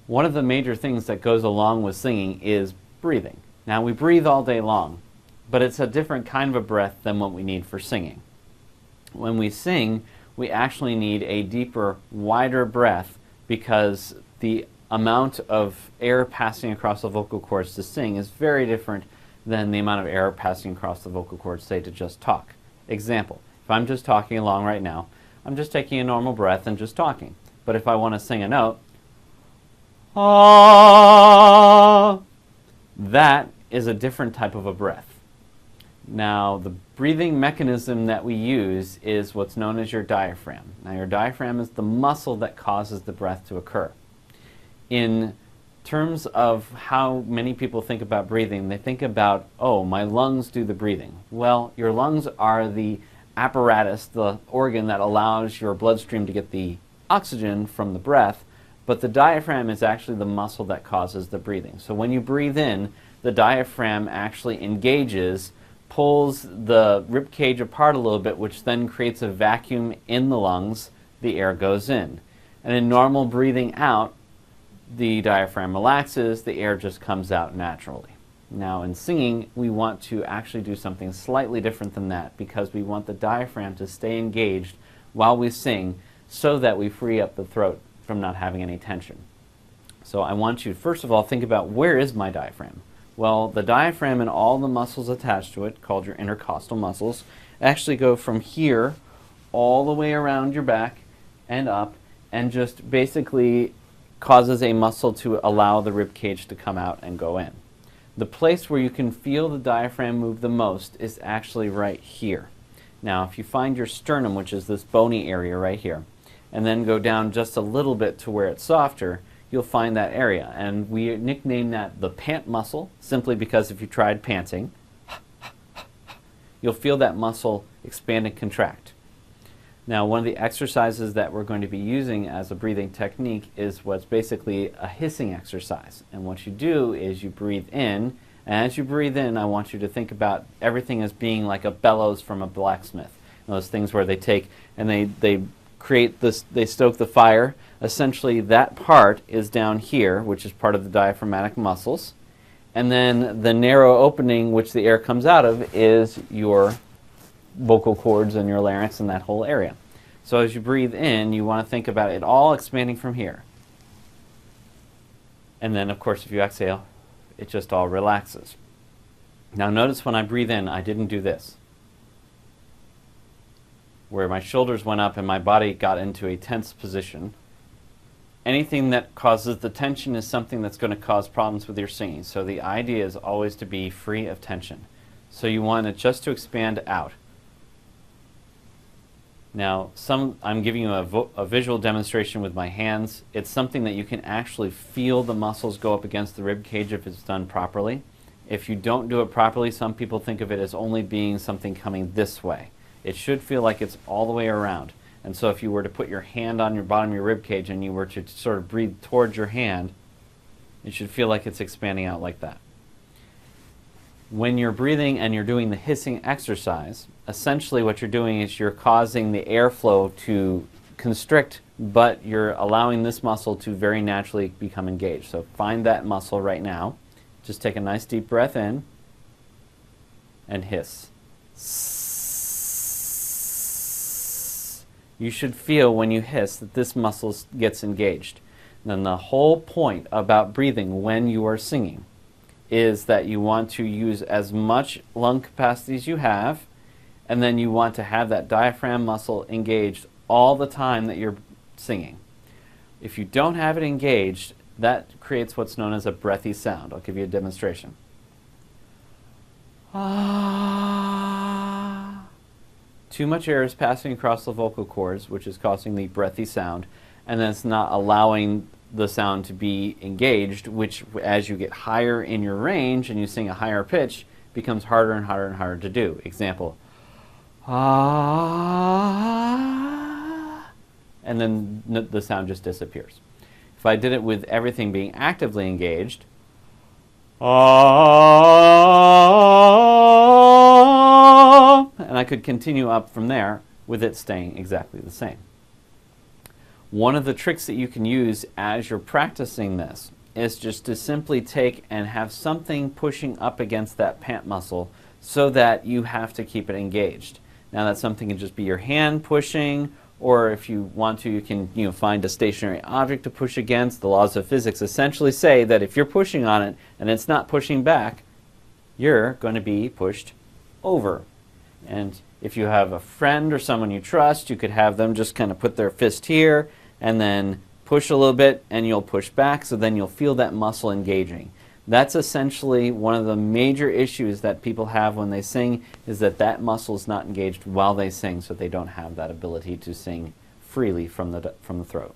One of the major things that goes along with singing is breathing. Now, we breathe all day long, but it's a different kind of a breath than what we need for singing. When we sing, we actually need a deeper, wider breath because the amount of air passing across the vocal cords to sing is very different than the amount of air passing across the vocal cords, say, to just talk. Example, if I'm just talking along right now, I'm just taking a normal breath and just talking. But if I want to sing a note, ah, that is a different type of a breath. Now, the breathing mechanism that we use is what's known as your diaphragm. Now, your diaphragm is the muscle that causes the breath to occur. In terms of how many people think about breathing, they think about, oh, my lungs do the breathing. Well, your lungs are the apparatus, the organ that allows your bloodstream to get the oxygen from the breath, but the diaphragm is actually the muscle that causes the breathing. So when you breathe in, the diaphragm actually engages, pulls the rib cage apart a little bit, which then creates a vacuum in the lungs. The air goes in. And in normal breathing out, the diaphragm relaxes, the air just comes out naturally. Now, in singing, we want to actually do something slightly different than that because we want the diaphragm to stay engaged while we sing so that we free up the throat from not having any tension. So I want you to, first of all, think about, where is my diaphragm? Well, the diaphragm and all the muscles attached to it, called your intercostal muscles, actually go from here all the way around your back and up, and just basically causes a muscle to allow the rib cage to come out and go in. The place where you can feel the diaphragm move the most is actually right here. Now, if you find your sternum, which is this bony area right here, and then go down just a little bit to where it's softer, you'll find that area. And we nickname that the pant muscle, simply because if you tried panting, you'll feel that muscle expand and contract. Now, one of the exercises that we're going to be using as a breathing technique is what's basically a hissing exercise. And what you do is you breathe in, and as you breathe in, I want you to think about everything as being like a bellows from a blacksmith. Those things where they take and they create this, they stoke the fire. Essentially, that part is down here, which is part of the diaphragmatic muscles. And then the narrow opening, which the air comes out of, is your vocal cords and your larynx and that whole area. So as you breathe in, you want to think about it all expanding from here. And then, of course, if you exhale, it just all relaxes. Now notice when I breathe in, I didn't do this, where my shoulders went up and my body got into a tense position. Anything that causes the tension is something that's going to cause problems with your singing. So the idea is always to be free of tension. So you want it just to expand out. Now, I'm giving you a visual demonstration with my hands. It's something that you can actually feel the muscles go up against the rib cage if it's done properly. If you don't do it properly, some people think of it as only being something coming this way. It should feel like it's all the way around. And so if you were to put your hand on your bottom of your rib cage and you were to sort of breathe towards your hand, it should feel like it's expanding out like that. When you're breathing and you're doing the hissing exercise, essentially what you're doing is you're causing the airflow to constrict, but you're allowing this muscle to very naturally become engaged. So find that muscle right now. Just take a nice deep breath in and hiss. You should feel when you hiss that this muscle gets engaged. And then the whole point about breathing when you are singing is that you want to use as much lung capacity as you have, and then you want to have that diaphragm muscle engaged all the time that you're singing. If you don't have it engaged, that creates what's known as a breathy sound. I'll give you a demonstration. Ah. Too much air is passing across the vocal cords, which is causing the breathy sound, and then it's not allowing the sound to be engaged, which as you get higher in your range and you sing a higher pitch, becomes harder and harder and harder to do. Example. Ah, and then the sound just disappears. If I did it with everything being actively engaged, and I could continue up from there with it staying exactly the same. One of the tricks that you can use as you're practicing this is just to simply take and have something pushing up against that pant muscle so that you have to keep it engaged. Now that something can just be your hand pushing, or if you want to, you can find a stationary object to push against. The laws of physics essentially say that if you're pushing on it and it's not pushing back, you're going to be pushed over. And if you have a friend or someone you trust, you could have them just kind of put their fist here and then push a little bit and you'll push back, so then you'll feel that muscle engaging. That's essentially one of the major issues that people have when they sing, is that that muscle is not engaged while they sing, so they don't have that ability to sing freely from the throat.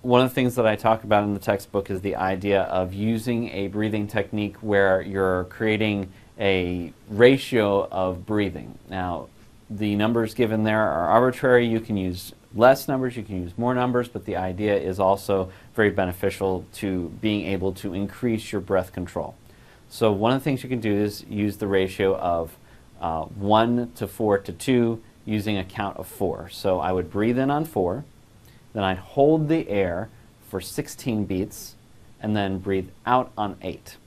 One of the things that I talk about in the textbook is the idea of using a breathing technique where you're creating a ratio of breathing. Now, the numbers given there are arbitrary. You can use less numbers, you can use more numbers, but the idea is also very beneficial to being able to increase your breath control. So one of the things you can do is use the ratio of 1 to 4 to 2 using a count of 4. So I would breathe in on 4, then I'd hold the air for 16 beats, and then breathe out on 8.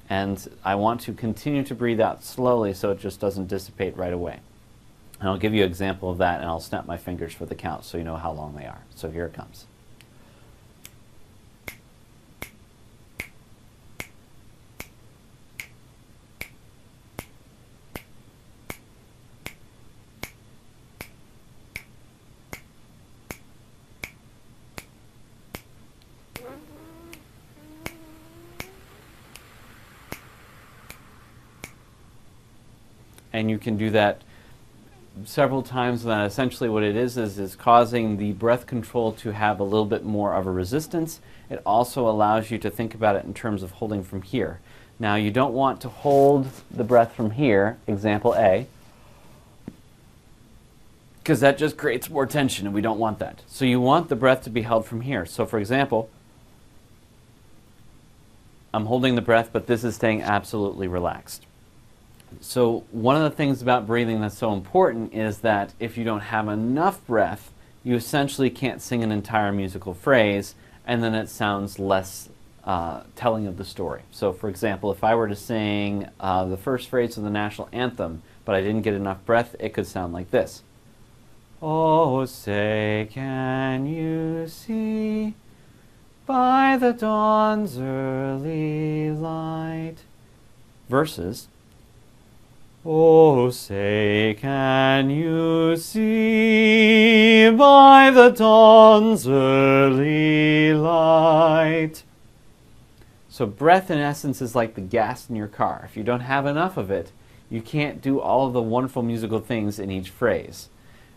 And I want to continue to breathe out slowly so it just doesn't dissipate right away. And I'll give you an example of that, and I'll snap my fingers for the count so you know how long they are. So here it comes. And you can do that several times, and essentially what it is causing the breath control to have a little bit more of a resistance. It also allows you to think about it in terms of holding from here. Now, you don't want to hold the breath from here, example A, because that just creates more tension, and we don't want that. So you want the breath to be held from here. So for example, I'm holding the breath, but this is staying absolutely relaxed. So one of the things about breathing that's so important is that if you don't have enough breath, you essentially can't sing an entire musical phrase, and then it sounds less telling of the story. So for example, if I were to sing the first phrase of the national anthem, but I didn't get enough breath, it could sound like this. Oh, say, can you see by the dawn's early light? Versus, oh, say, can you see by the dawn's early light? So breath, in essence, is like the gas in your car. If you don't have enough of it, you can't do all of the wonderful musical things in each phrase.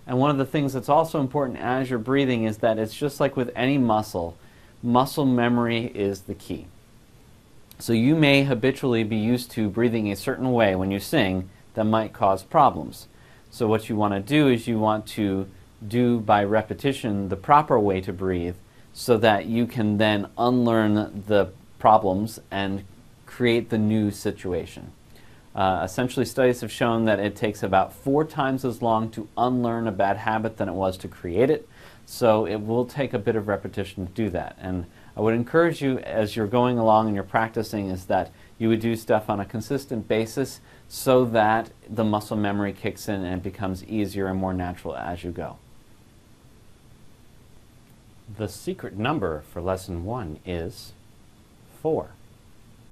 And one of the things that's also important as you're breathing is that it's just like with any muscle, muscle memory is the key. So you may habitually be used to breathing a certain way when you sing that might cause problems. So what you want to do is you want to do by repetition the proper way to breathe so that you can then unlearn the problems and create the new situation. Essentially, studies have shown that it takes about 4 times as long to unlearn a bad habit than it was to create it. So it will take a bit of repetition to do that. And I would encourage you, as you're going along and you're practicing, is that you would do stuff on a consistent basis so that the muscle memory kicks in and becomes easier and more natural as you go. The secret number for lesson 1 is 4.